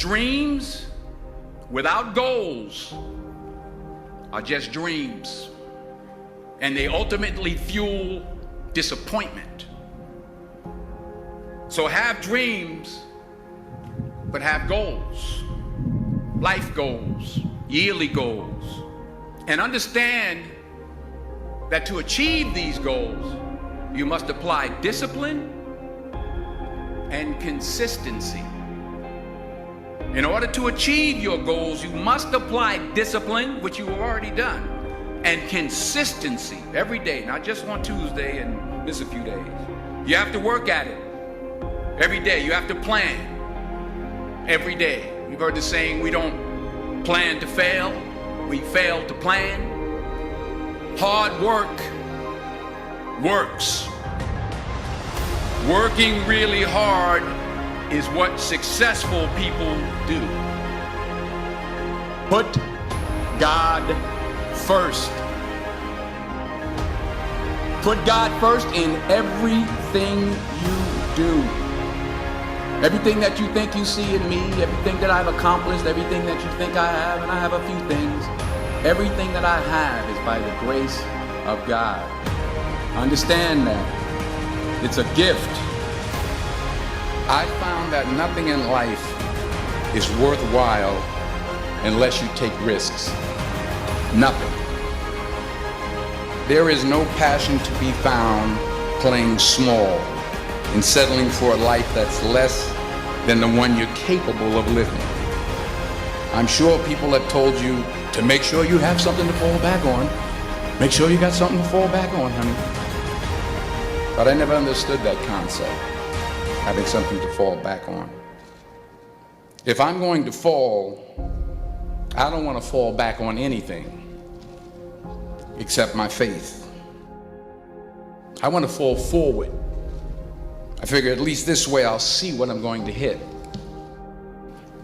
Dreams without goals are just dreams, and they ultimately fuel disappointment. So have dreams, but have goals, life goals, yearly goals, and understand that to achieve these goals, you must apply discipline and consistency. In order to achieve your goals, you must apply discipline, which you have already done, and consistency every day, not just on Tuesday and miss a few days. You have to work at it every day. You have to plan every day. You've heard the saying, we don't plan to fail, we fail to plan. Hard work works. Working really hard is what successful people do. Put God first. Put God first in everything you do. Everything that you think you see in me, everything that I've accomplished, everything that you think I have, and I have a few things, everything that I have is by the grace of God. Understand that. It's a gift. I found that nothing in life is worthwhile unless you take risks. Nothing. There is no passion to be found playing small and settling for a life that's less than the one you're capable of living. I'm sure people have told you to make sure you have something to fall back on. Make sure you got something to fall back on, honey. But I never understood that concept, having something to fall back on. If I'm going to fall, I don't want to fall back on anything except my faith. I want to fall forward. I figure at least this way I'll see what I'm going to hit.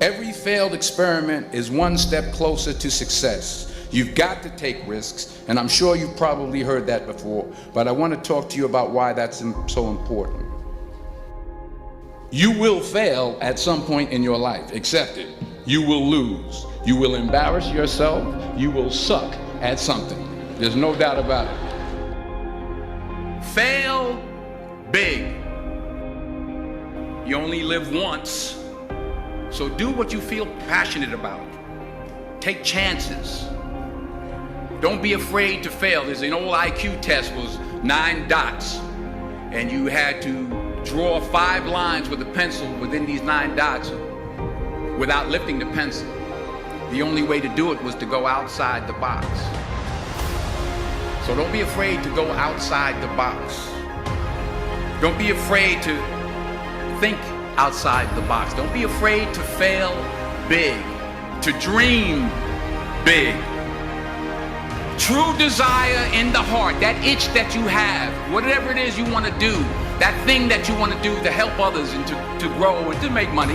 Every failed experiment is one step closer to success. You've got to take risks, and I'm sure you've probably heard that before, but I want to talk to you about why that's so important. You will fail at some point in your life. Accept it. You will lose. You will embarrass yourself. You will suck at something. There's no doubt about it. Fail big. You only live once, so do what you feel passionate about. Take chances. Don't be afraid to fail. There's an old IQ test, was 9 dots, and you had to draw 5 lines with a pencil within these 9 dots without lifting the pencil. The only way to do it was to go outside the box. So don't be afraid to go outside the box. Don't be afraid to think outside the box. Don't be afraid to fail big, to dream big. True desire in the heart, that itch that you have, whatever it is you want to do, that thing that you want to do to help others and to grow and to make money,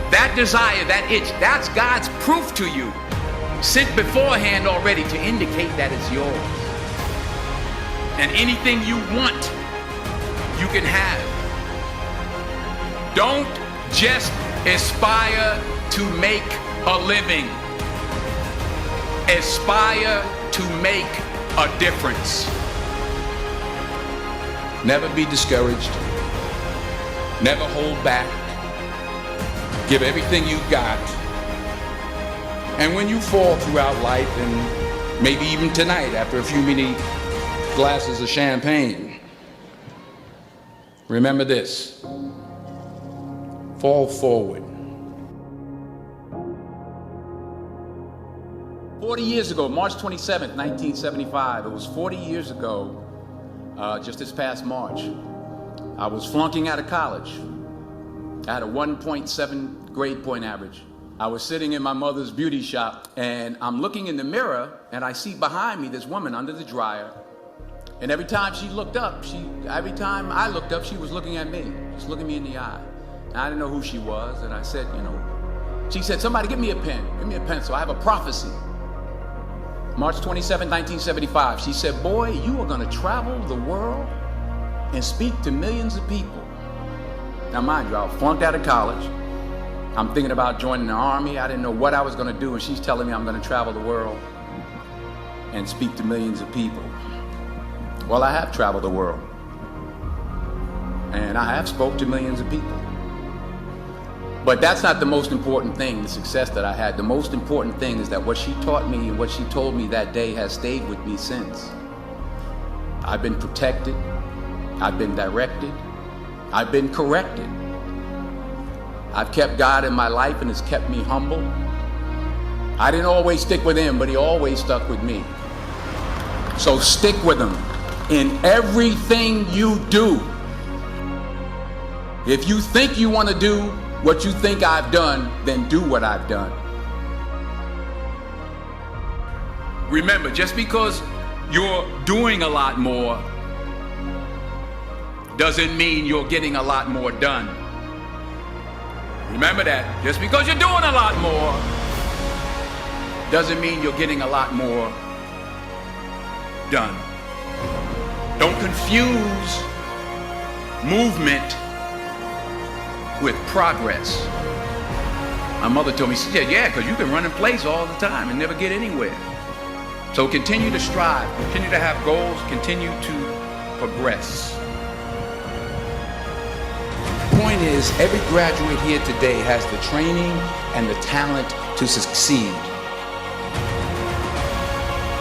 that desire, that itch, that's God's proof to you, sent beforehand already to indicate that it's yours. And anything you want, you can have. Don't just aspire to make a living. Aspire to make a difference. Never be discouraged. Never hold back. Give everything you've got. And when you fall throughout life, and maybe even tonight after a few many glasses of champagne, remember this. Fall forward. 40 years ago, March 27th, 1975, it was 40 years ago, just this past March, I was flunking out of college. I had a 1.7 grade point average. I was sitting in my mother's beauty shop, and I'm looking in the mirror, and I see behind me this woman under the dryer. And every time she looked up, every time I looked up, she was looking at me, just looking me in the eye. And I didn't know who she was, and I said, she said, somebody give me a pen, give me a pencil, I have a prophecy. March 27, 1975, she said, boy, you are gonna travel the world and speak to millions of people. Now mind you, I was flunked out of college, I'm thinking about joining the Army. I didn't know what I was going to do, and she's telling me I'm going to travel the world and speak to millions of people. Well, I have traveled the world, and I have spoke to millions of people. But that's not the most important thing, the success that I had. The most important thing is that what she taught me and what she told me that day has stayed with me since. I've been protected, I've been directed, I've been corrected. I've kept God in my life and it's kept me humble. I didn't always stick with him, but he always stuck with me. So stick with him in everything you do. If you think you want to do what you think I've done, then do what I've done. Remember, just because you're doing a lot more doesn't mean you're getting a lot more done. Remember that. Just because you're doing a lot more doesn't mean you're getting a lot more done. Don't confuse movement with progress. My mother told me, she said, yeah, because you can run in place all the time and never get anywhere. So continue to strive, continue to have goals, continue to progress. The point is, every graduate here today has the training and the talent to succeed.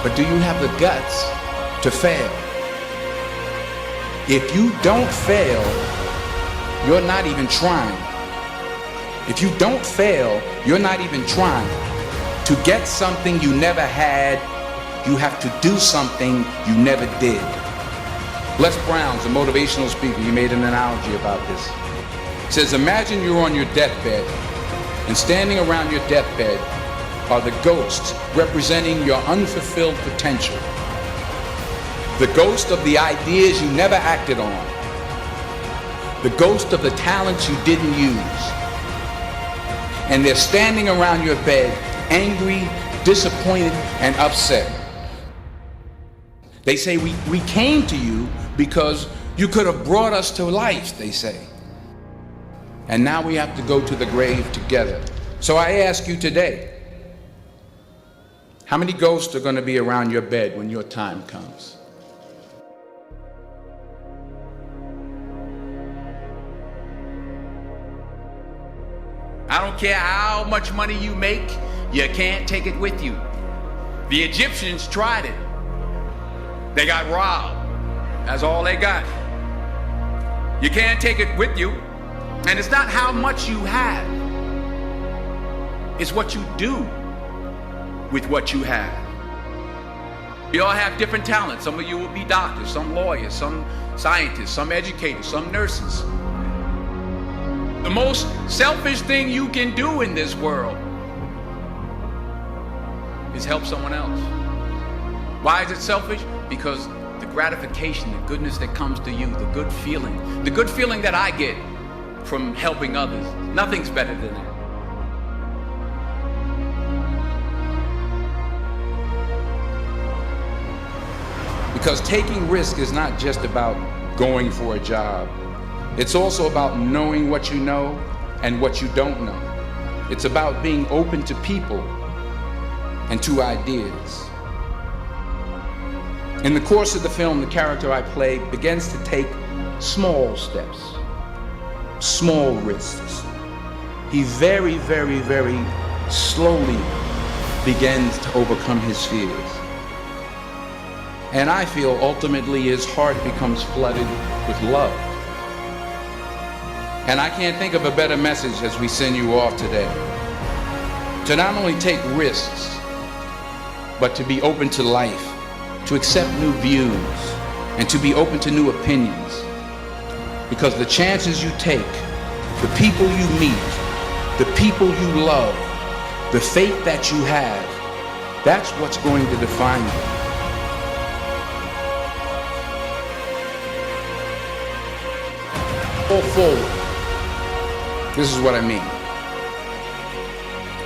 But do you have the guts to fail? If you don't fail, you're not even trying. If you don't fail, you're not even trying. To get something you never had, you have to do something you never did. Les Brown's a motivational speaker. He made an analogy about this. He says, imagine you're on your deathbed, and standing around your deathbed are the ghosts representing your unfulfilled potential. The ghost of the ideas you never acted on. The ghost of the talents you didn't use. And they're standing around your bed, angry, disappointed, and upset. They say, we came to you because you could have brought us to life, they say. And now we have to go to the grave together. So I ask you today, how many ghosts are going to be around your bed when your time comes? I don't care how much money you make, you can't take it with you. The Egyptians tried it. They got robbed. That's all they got. You can't take it with you. And it's not how much you have. It's what you do with what you have. We all have different talents. Some of you will be doctors, some lawyers, some scientists, some educators, some nurses. The most selfish thing you can do in this world is help someone else. Why is it selfish? Because the gratification, the goodness that comes to you, the good feeling that I get from helping others, nothing's better than that. Because taking risk is not just about going for a job. It's also about knowing what you know and what you don't know. It's about being open to people and to ideas. In the course of the film, the character I play begins to take small steps, small risks. He very, very, very slowly begins to overcome his fears. And I feel ultimately his heart becomes flooded with love. And I can't think of a better message as we send you off today. To not only take risks, but to be open to life, to accept new views, and to be open to new opinions. Because the chances you take, the people you meet, the people you love, the faith that you have, that's what's going to define you. Go forward. This is what I mean.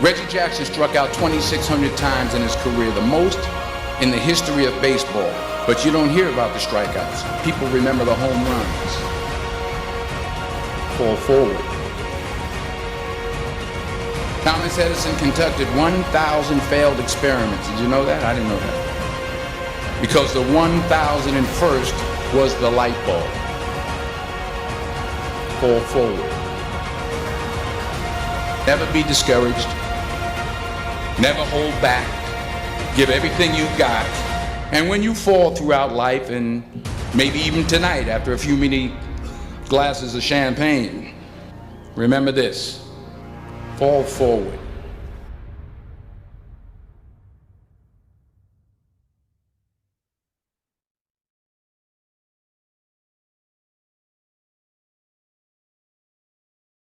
Reggie Jackson struck out 2,600 times in his career, the most in the history of baseball. But you don't hear about the strikeouts. People remember the home runs. Fall forward. Thomas Edison conducted 1,000 failed experiments. Did you know that? I didn't know that. Because the 1,001st was the light bulb. Fall forward. Never be discouraged. Never hold back. Give everything you've got. And when you fall throughout life, and maybe even tonight after a few many glasses of champagne, remember this: fall forward.